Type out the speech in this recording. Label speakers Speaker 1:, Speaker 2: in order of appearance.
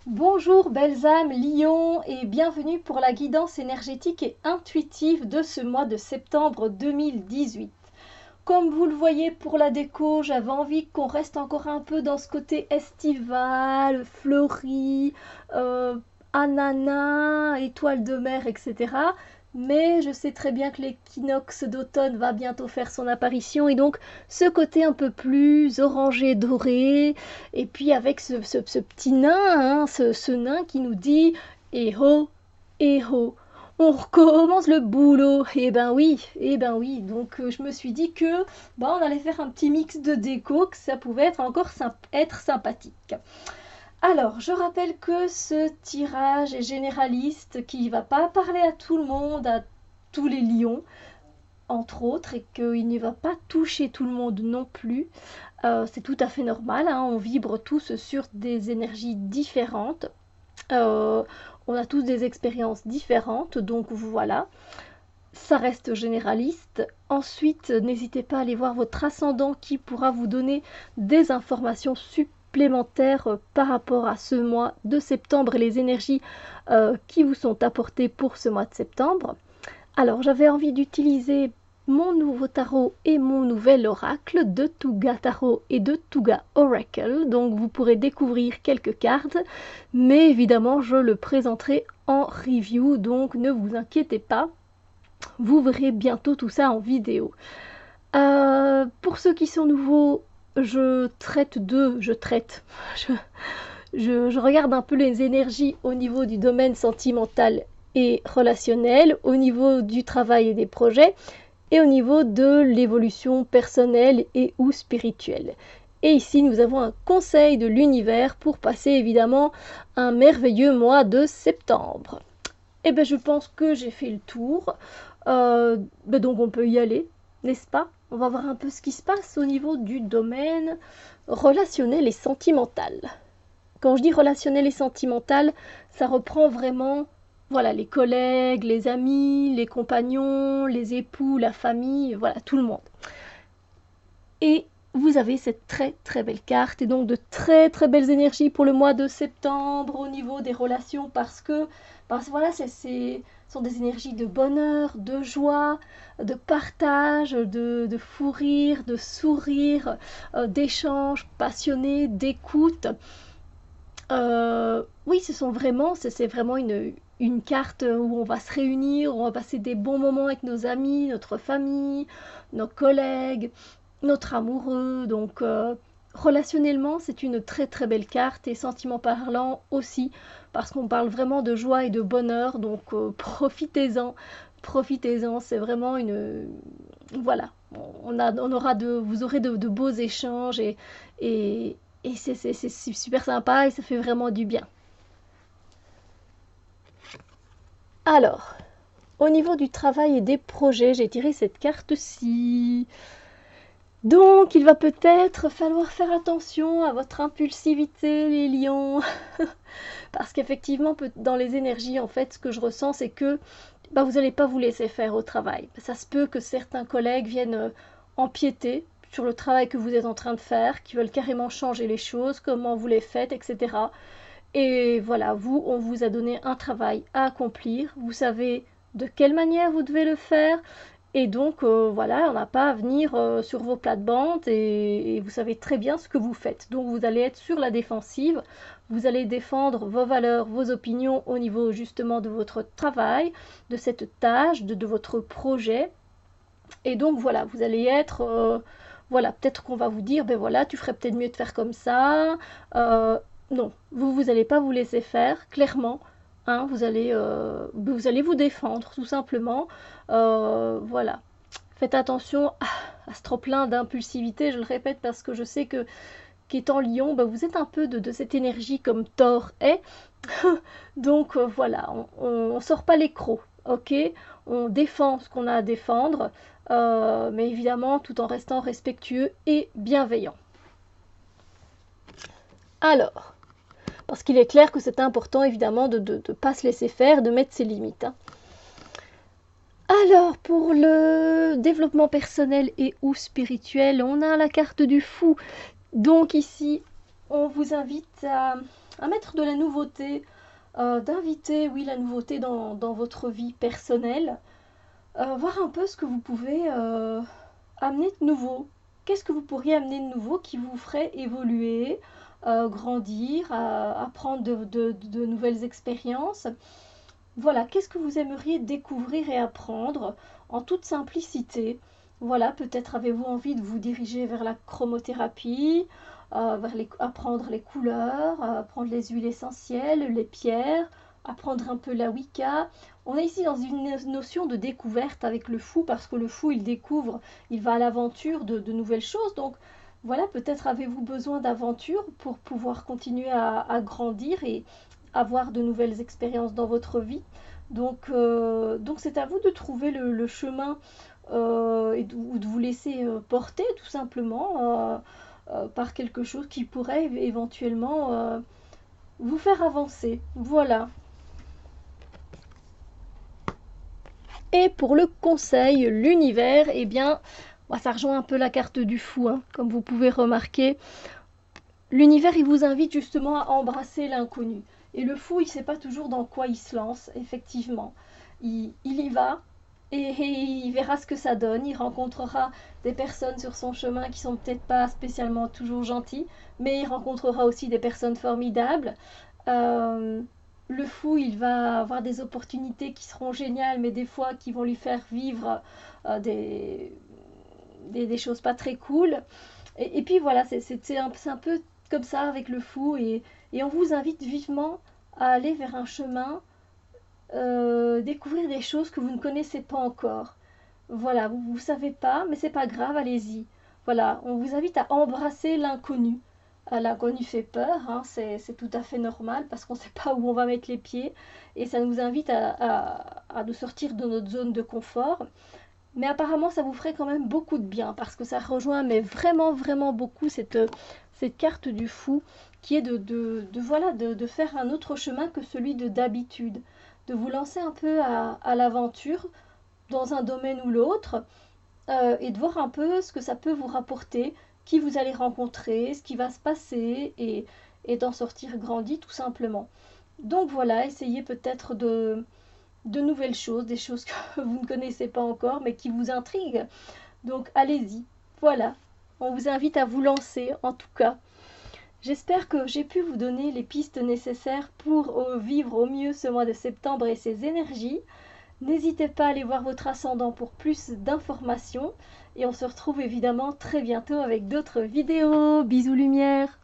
Speaker 1: Bonjour belles âmes lions et bienvenue pour la guidance énergétique et intuitive de ce mois de septembre 2018. Comme vous le voyez pour la déco, j'avais envie qu'on reste encore un peu dans ce côté estival, fleuri, euh, ananas, étoiles de mer, etc. Mais je sais très bien que l'équinoxe d'automne va bientôt faire son apparition et donc ce côté un peu plus orangé doré et puis avec ce petit nain, hein, ce nain qui nous dit eh ho, on recommence le boulot. Eh ben oui. Donc je me suis dit que on allait faire un petit mix de déco, que ça pouvait être encore être sympathique. Alors, je rappelle que ce tirage est généraliste, qui ne va pas parler à tout le monde, à tous les lions, entre autres, et qu'il ne va pas toucher tout le monde non plus. C'est tout à fait normal, hein, on vibre tous sur des énergies différentes. Euh, on a tous des expériences différentes, donc voilà, ça reste généraliste. Ensuite, n'hésitez pas à aller voir votre ascendant qui pourra vous donner des informations supplémentaires par rapport à ce mois de septembre et les énergies qui vous sont apportées pour ce mois de septembre. Alors, j'avais envie d'utiliser mon nouveau tarot et mon nouvel oracle de Tuga Tarot et de Tuga Oracle. Donc vous pourrez découvrir quelques cartes, mais évidemment je le présenterai en review, donc ne vous inquiétez pas, vous verrez bientôt tout ça en vidéo. Pour ceux qui sont nouveaux, je regarde un peu les énergies au niveau du domaine sentimental et relationnel, au niveau du travail et des projets, et au niveau de l'évolution personnelle et ou spirituelle. Et ici, nous avons un conseil de l'univers pour passer évidemment un merveilleux mois de septembre. Et bien, je pense que j'ai fait le tour. Donc, on peut y aller, n'est-ce pas? On va voir un peu ce qui se passe au niveau du domaine relationnel et sentimental. Quand je dis relationnel et sentimental, ça reprend vraiment voilà, les collègues, les amis, les compagnons, les époux, la famille, voilà, tout le monde. Et vous avez cette très très belle carte et donc de très très belles énergies pour le mois de septembre au niveau des relations parce que voilà, ce sont des énergies de bonheur, de joie, de partage, de fou rire, de sourire, d'échanges passionnés, d'écoute. Oui, c'est vraiment une carte où on va se réunir, où on va passer des bons moments avec nos amis, notre famille, nos collègues, notre amoureux. Donc, relationnellement, c'est une très très belle carte et sentiment parlant aussi, parce qu'on parle vraiment de joie et de bonheur. Donc, profitez-en, profitez-en. C'est vraiment voilà, vous aurez de beaux échanges et, et c'est super sympa et ça fait vraiment du bien. Alors, au niveau du travail et des projets, j'ai tiré cette carte-ci. Donc, il va peut-être falloir faire attention à votre impulsivité, les lions. Parce qu'effectivement, dans les énergies, en fait, ce que je ressens, c'est que vous n'allez pas vous laisser faire au travail. Ça se peut que certains collègues viennent empiéter sur le travail que vous êtes en train de faire, qui veulent carrément changer les choses, comment vous les faites, etc. Et voilà, on vous a donné un travail à accomplir. Vous savez de quelle manière vous devez le faire. Et donc, voilà, on n'a pas à venir sur vos plates-bandes et vous savez très bien ce que vous faites. Donc, vous allez être sur la défensive. Vous allez défendre vos valeurs, vos opinions au niveau justement de votre travail, de cette tâche, de votre projet. Et donc, voilà, vous allez être... voilà, peut-être qu'on va vous dire, ben voilà, tu ferais peut-être mieux de faire comme ça. Non, vous allez pas vous laisser faire, clairement. Hein, vous allez vous défendre, tout simplement. Voilà. Faites attention à ce trop-plein d'impulsivité, je le répète, parce que je sais que qu'étant lion, vous êtes un peu de cette énergie comme Thor est. Donc voilà, on sort pas les crocs, ok? On défend ce qu'on a à défendre, mais évidemment tout en restant respectueux et bienveillant. Alors, parce qu'il est clair que c'est important évidemment de ne pas se laisser faire, de mettre ses limites. Hein. Alors, pour le développement personnel et ou spirituel, on a la carte du fou. Donc ici, on vous invite à mettre de la nouveauté, d'inviter, oui, la nouveauté dans votre vie personnelle, voir un peu ce que vous pouvez amener de nouveau. Qu'est-ce que vous pourriez amener de nouveau qui vous ferait évoluer, grandir, apprendre de nouvelles expériences? Voilà, qu'est-ce que vous aimeriez découvrir et apprendre en toute simplicité? Voilà, peut-être avez-vous envie de vous diriger vers la chromothérapie, apprendre les couleurs, apprendre les huiles essentielles, les pierres, apprendre un peu la Wicca. On est ici dans une notion de découverte avec le fou, parce que le fou, il découvre, il va à l'aventure de nouvelles choses. Donc voilà, peut-être avez-vous besoin d'aventure pour pouvoir continuer à grandir et avoir de nouvelles expériences dans votre vie. Donc c'est à vous de trouver le chemin ou de vous laisser porter tout simplement par quelque chose qui pourrait éventuellement vous faire avancer. Voilà. Et pour le conseil, l'univers, eh bien, ça rejoint un peu la carte du fou, hein, comme vous pouvez remarquer. L'univers, il vous invite justement à embrasser l'inconnu. Et le fou, il ne sait pas toujours dans quoi il se lance, effectivement. Il y va et il verra ce que ça donne. Il rencontrera des personnes sur son chemin qui sont peut-être pas spécialement toujours gentilles, mais il rencontrera aussi des personnes formidables. Euh, le fou, il va avoir des opportunités qui seront géniales, mais des fois qui vont lui faire vivre des choses pas très cool. Et puis voilà, c'est un peu comme ça avec le fou et on vous invite vivement à aller vers un chemin, découvrir des choses que vous ne connaissez pas encore. Voilà, vous ne savez pas, mais c'est pas grave, allez-y. Voilà, on vous invite à embrasser l'inconnu. L'inconnu fait peur, hein, c'est tout à fait normal parce qu'on ne sait pas où on va mettre les pieds et ça nous invite à nous sortir de notre zone de confort. Mais apparemment, ça vous ferait quand même beaucoup de bien parce que ça rejoint mais vraiment, vraiment beaucoup cette carte du fou qui est voilà, de faire un autre chemin que celui de d'habitude, de vous lancer un peu à l'aventure dans un domaine ou l'autre et de voir un peu ce que ça peut vous rapporter, qui vous allez rencontrer, ce qui va se passer et d'en sortir grandi tout simplement. Donc voilà, essayez peut-être de nouvelles choses, des choses que vous ne connaissez pas encore mais qui vous intriguent. Donc allez-y, voilà, on vous invite à vous lancer en tout cas. J'espère que j'ai pu vous donner les pistes nécessaires pour vivre au mieux ce mois de septembre et ses énergies. N'hésitez pas à aller voir votre ascendant pour plus d'informations et on se retrouve évidemment très bientôt avec d'autres vidéos. Bisous lumière!